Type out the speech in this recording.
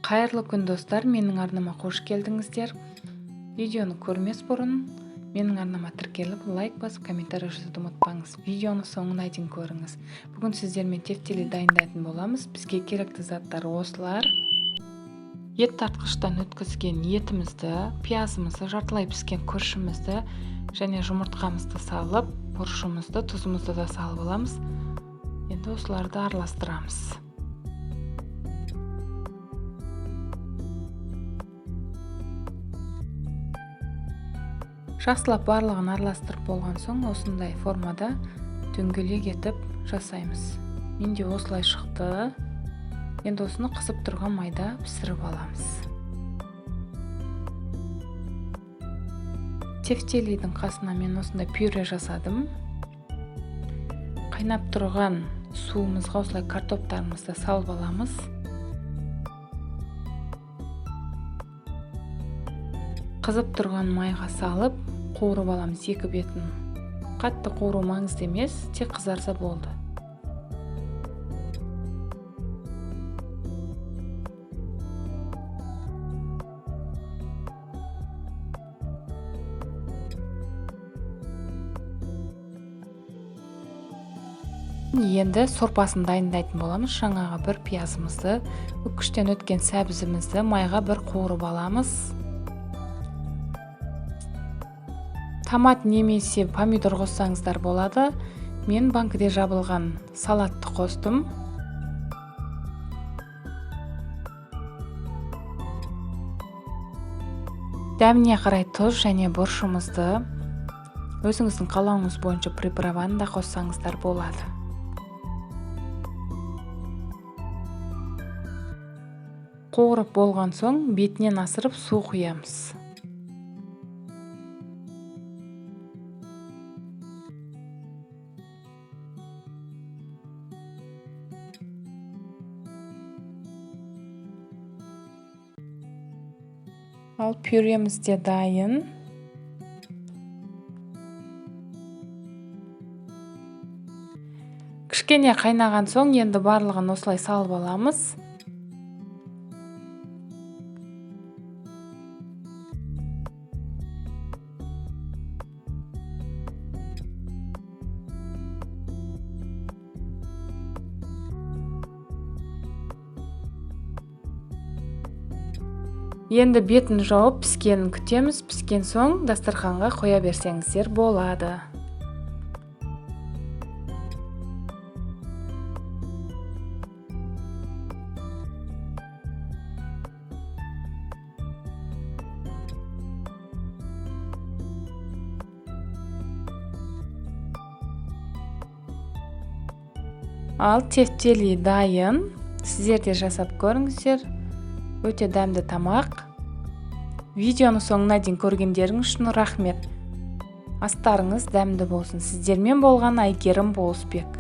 Қайырлы күн достар, менің арнама қош келдіңіздер. Видеоны көрмес бұрын менің арнама тіркеліп, лайк басып, комментарий жазуды ұмытпаңыз. Видеоны соңына дейін көріңіз. Бүгін сіздермен тефтели дайындайтын боламыз. Бізге керекті заттар осылар. Ет тартқыштан өткізген етімізді, пиязымызды, жартылай піскен күрішімізді және жұмыртқамызды салып, бұрышымызды, тұзымызды да салып аламыз. Енді осыларды араластырамыз. Жақсылап барлығын араластырып болған соң, осындай формада дөңгелек етіп жасаймыз. Менде осылай шықты. Енді осыны қызып тұрған майда пісіріп аламыз. Тефтелидің қасына мен осындай пюре жасадым. Қайнап тұрған суымызға осылай картоптарымызды салып аламыз. Қызып тұрған майға салып, қуырып аламыз екі бетін. Қатты қуыру маңызды емес, тек қызарса болды. Енді сорпасын дайындайтын боламыз. Жаңағы бір пиязымызды, үккіштен өткен сәбізімізді майға бір қуырып аламыз. Томат немесе помидор қоссаңыздар болады. Мен банкіде жабылған салатты қостым. Дәміне қарай тұз және бұрышымызды, өзіңіздің қалауыңыз бойынша приправаны да қоссаңыздар болады. Қуырып болған соң бетінен асырып су құямыз. Ал пюреміз де дайын. Кішкене қайнаған соң енді барлығын осылай салып аламыз. Енді бетін жауып піскенін күтеміз. Піскен соң дастарханға қоя берсеңіздер болады. Ал тефтели дайын. Сіздер де жасап көріңіздер. Өте дәмді тамақ. Видеоны соңына дейін көргендеріңіз үшін рахмет. Астарыңыз дәмді болсын. Сіздермен болған Айгерім Болысбек.